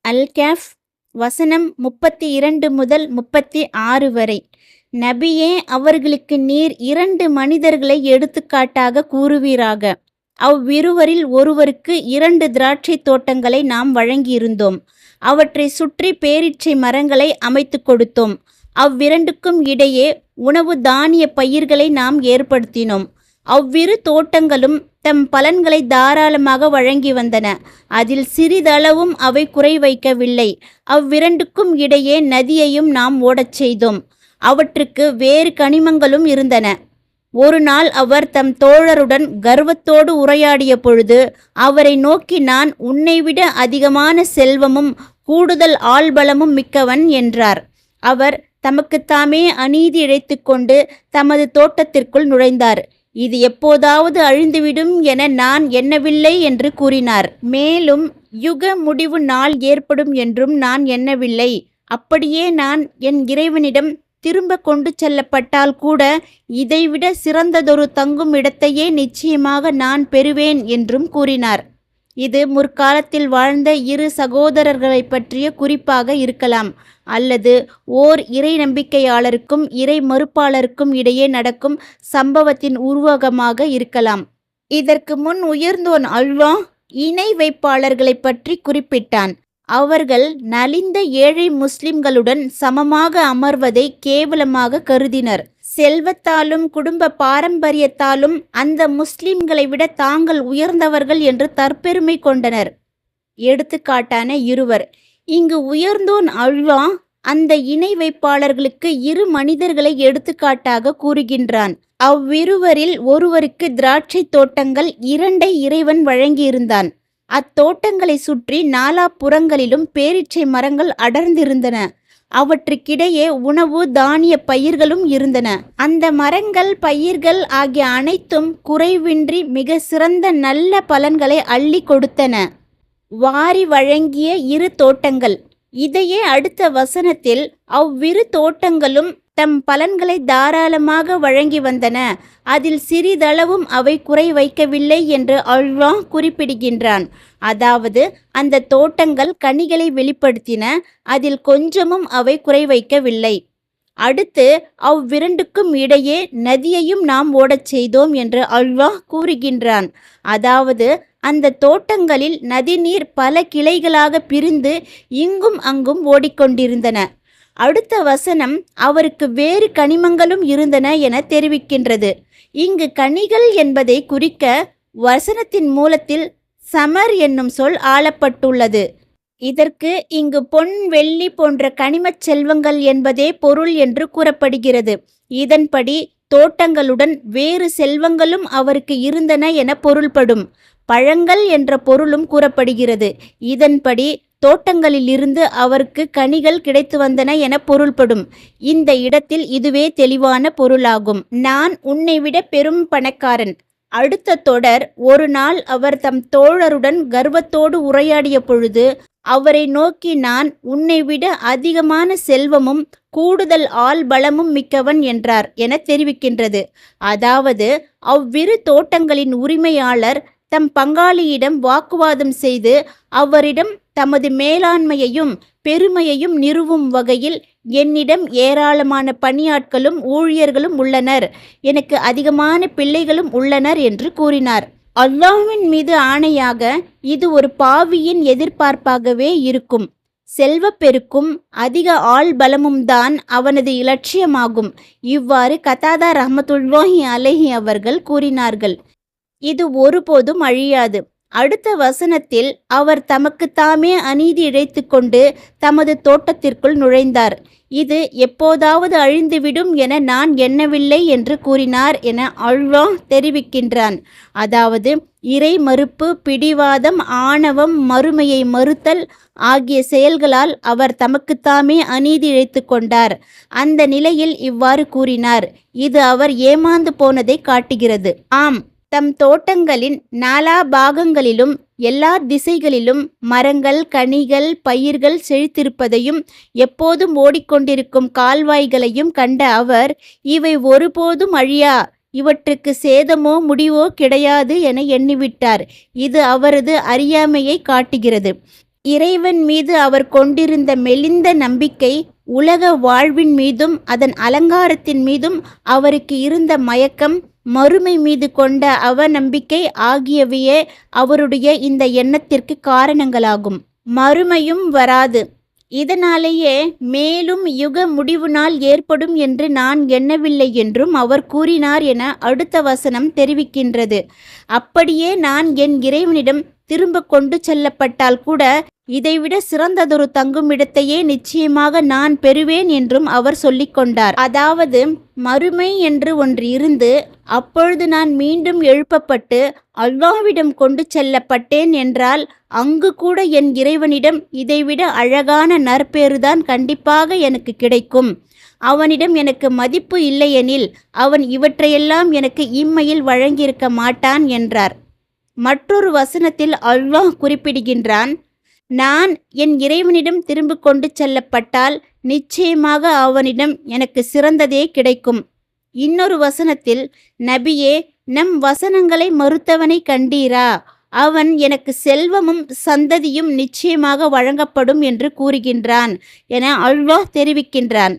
அல்-கஹ்ஃப் வசனம் 32 முதல் 36 வரை. நபியே, அவர்களுக்கு நீர் 2 மனிதர்களை எடுத்துக்காட்டாக கூறுவீராக. அவ்விருவரில் ஒருவருக்கு 2 திராட்சை தோட்டங்களை நாம் வழங்கியிருந்தோம். அவற்றை சுற்றி பேரீச்சை மரங்களை அமைத்து கொடுத்தோம். அவ்விரண்டுக்கும் இடையே உணவு தானிய பயிர்களை நாம் ஏற்படுத்தினோம். அவ்விரு தோட்டங்களும் தம் பலன்களை தாராளமாக வழங்கி வந்தன. அதில் சிறிதளவும் அவை குறை வைக்கவில்லை. அவ்விரண்டுக்கும் இடையே நதியையும் நாம் ஓடச் செய்தோம். அவற்றுக்கு வேறு கனிமங்களும் இருந்தன. ஒரு நாள் அவர் தம் தோழருடன் கர்வத்தோடு உரையாடிய பொழுது அவரை நோக்கி, நான் உன்னைவிட அதிகமான செல்வமும் கூடுதல் ஆள்பலமும் மிக்கவன் என்றார். அவர் தமக்குத்தாமே அநீதி இழைத்து கொண்டு தமது தோட்டத்திற்குள் நுழைந்தார். இது எப்போதாவது அழிந்துவிடும் என நான் எண்ணவில்லை என்று கூறினார். மேலும் யுக முடிவு நாள் ஏற்படும் என்றும் நான் எண்ணவில்லை. அப்படியே நான் என் இறைவனிடம் திரும்ப கொண்டு செல்லப்பட்டால் கூட இதைவிட சிறந்ததொரு தங்கும் இடத்தையே நிச்சயமாக நான் பெறுவேன் என்றும் கூறினார். இது முற்காலத்தில் வாழ்ந்த 2 சகோதரர்களை பற்றிய குறிப்பாக இருக்கலாம், அல்லது ஓர் இறை நம்பிக்கையாளருக்கும் இறை மறுப்பாளருக்கும் இடையே நடக்கும் சம்பவத்தின் உருவகமாக இருக்கலாம். இதற்கு முன் உயர்ந்தோன் அல்லாஹ் இணை வைப்பாளர்களை பற்றி குறிப்பிட்டான். அவர்கள் நலிந்த ஏழை முஸ்லிம்களுடன் சமமாக அமர்வதை கேவலமாக கருதினர். செல்வத்தாலும் குடும்ப பாரம்பரியத்தாலும் அந்த முஸ்லிம்களை விட தாங்கள் உயர்ந்தவர்கள் என்று தற்பெருமை கொண்டனர். எடுத்துக்காட்டான இருவர். இங்கு உயர்ந்தோன் அல்லாஹ் அந்த இணை வைப்பாளர்களுக்கு 2 மனிதர்களை எடுத்துக்காட்டாக கூறுகின்றான். அவ்விருவரில் ஒருவருக்கு திராட்சை தோட்டங்கள் 2 இறைவன் வழங்கியிருந்தான். அத்தோட்டங்களை சுற்றி 4 புறங்களிலும் பேரீச்சை மரங்கள் அடர்ந்திருந்தன. அவற்றுக்கிடையே உணவு தானிய பயிர்களும் இருந்தன. அந்த மரங்கள் பயிர்கள் ஆகிய அனைத்தும் குறைவின்றி மிக சிறந்த நல்ல பலன்களை அள்ளி கொடுத்தன. வாரி வழங்கிய 2 தோட்டங்கள். இதையே அடுத்த வசனத்தில் அவ்விரு தோட்டங்களும் தம் பலன்களை தாராளமாக வழங்கி வந்தன. அதில் சிறிதளவும் அவை குறை வைக்கவில்லை என்று அல்லாஹ் குறிப்பிடுகின்றான். அதாவது அந்த தோட்டங்கள் கனிகளை வெளிப்படுத்தின. அதில் கொஞ்சமும் அவை குறை வைக்கவில்லை. அடுத்து அவ்விரண்டுக்கும் இடையே நதியையும் நாம் ஓடச் செய்தோம் என்று அல்லாஹ் கூறுகின்றான். அதாவது அந்த தோட்டங்களில் நதிநீர் பல கிளைகளாக பிரிந்து இங்கும் அங்கும் ஓடிக்கொண்டிருந்தன. அடுத்த வசனம் அவருக்கு வேறு கனிமங்களும் இருந்தன என தெரிவிக்கின்றது. இங்கு கனிகள் என்பதை குறிக்க வசனத்தின் மூலத்தில் சமர் என்னும் சொல் ஆளப்பட்டுள்ளது. இதற்கு இங்கு பொன் வெள்ளி போன்ற கனிமச் செல்வங்கள் என்பதே பொருள் என்று கூறப்படுகிறது. இதன்படி தோட்டங்களுடன் வேறு செல்வங்களும் அவருக்கு இருந்தன என பொருள்படும். பழங்கள் என்ற பொருளும் கூறப்படுகிறது. இதன்படி தோட்டங்களிலிருந்து அவருக்கு கனிகள் கிடைத்து வந்தன என பொருள்படும். இந்த இடத்தில் இதுவே தெளிவான பொருளாகும். நான் உன்னை விட பெரும் பணக்காரன். அடுத்த தொடர். ஒரு நாள் அவர் தம் தோழருடன் கர்வத்தோடு உரையாடிய பொழுது அவரை நோக்கி, நான் உன்னை விட அதிகமான செல்வமும் கூடுதல் ஆள் பலமும் மிக்கவன் என்றார் என தெரிவிக்கின்றது. அதாவது அவ்விரு தோட்டங்களின் உரிமையாளர் தம் பங்காளியிடம் வாக்குவாதம் செய்து அவரிடம் தமது மேலாண்மையையும் பெருமையையும் நிறுவும் வகையில், என்னிடம் ஏராளமான பணியாட்களும் ஊழியர்களும் உள்ளனர், எனக்கு அதிகமான பிள்ளைகளும் உள்ளனர் என்று கூறினார். அல்லாஹ்வின் மீது ஆணையாக இது ஒரு பாவியின் எதிர்பார்ப்பாகவே இருக்கும். செல்வப்பெருக்கும் அதிக ஆள் பலமும் தான் அவனது இலட்சியமாகும். இவ்வாறு கதாதா ரஹ்மத்துல்லாஹி அலைஹி அவர்கள் கூறினார்கள். இது ஒருபோதும் அழியாது. அடுத்த வசனத்தில் அவர் தமக்குத்தாமே அநீதி இழைத்து கொண்டு தமது தோட்டத்திற்குள் நுழைந்தார். இது எப்போதாவது அழிந்துவிடும் என நான் எண்ணவில்லை என்று கூறினார் என அல்லாஹ் தெரிவிக்கின்றான். அதாவது இறை மறுப்பு, பிடிவாதம், ஆணவம், மறுமையை மறுத்தல் ஆகிய செயல்களால் அவர் தமக்குத்தாமே அநீதி இழைத்து கொண்டார். அந்த நிலையில் இவ்வாறு கூறினார். இது அவர் ஏமாந்து போனதை காட்டுகிறது. ஆம், தம் தோட்டங்களின் 4 பாகங்களிலும் எல்லா திசைகளிலும் மரங்கள், கனிகள், பயிர்கள் செழித்திருப்பதையும் எப்போதும் ஓடிக்கொண்டிருக்கும் கால்வாய்களையும் கண்ட அவர், இவை ஒருபோதும் அழியா, இவற்றுக்கு சேதமோ முடிவோ கிடையாது என எண்ணிவிட்டார். இது அவரது அறியாமையை காட்டுகிறது. இறைவன் மீது அவர் கொண்டிருந்த மெலிந்த நம்பிக்கை, உலக வாழ்வின் மீதும் அதன் அலங்காரத்தின் மீதும் அவருக்கு இருந்த மயக்கம், மறுமை மீது கொண்ட அவநம்பிக்கை ஆகியவையே அவருடைய இந்த எண்ணத்திற்கு காரணங்களாகும். மறுமையும் வராது, இதனாலேயே மேலும் யுக முடிவு நாள் ஏற்படும் என்று நான் எண்ணவில்லை என்றும் அவர் கூறினார் என அடுத்த வசனம் தெரிவிக்கின்றது. அப்படியே நான் என் இறைவனிடம் திரும்ப கொண்டு செல்லப்பட்டால் கூட இதைவிட சிறந்ததொரு தங்குமிடத்தையே நிச்சயமாக நான் பெறுவேன் என்றும் அவர் சொல்லிக்கொண்டார். அதாவது மறுமை என்று ஒன்று இருந்து அப்பொழுது நான் மீண்டும் எழுப்பப்பட்டு அல்லாஹ்விடம் கொண்டு செல்லப்பட்டேன் என்றால் அங்கு கூட என் இறைவனிடம் இதைவிட அழகான நற்பேறுதான் கண்டிப்பாக எனக்கு கிடைக்கும். அவனிடம் எனக்கு மதிப்பு இல்லையெனில் அவன் இவற்றையெல்லாம் எனக்கு இம்மையில் வழங்கியிருக்க மாட்டான் என்றார். மற்றொரு வசனத்தில் அல்லாஹ் குறிப்பிடுகின்றான், நான் என் இறைவனிடம் திரும்ப கொண்டு செல்லப்பட்டால் நிச்சயமாக அவனிடம் எனக்கு சிறந்ததே கிடைக்கும். இன்னொரு வசனத்தில், நபியே, நம் வசனங்களை மறுத்தவனை கண்டீரா? அவன் எனக்கு செல்வமும் சந்ததியும் நிச்சயமாக வழங்கப்படும் என்று கூறுகின்றான் என அல்லாஹ் தெரிவிக்கின்றான்.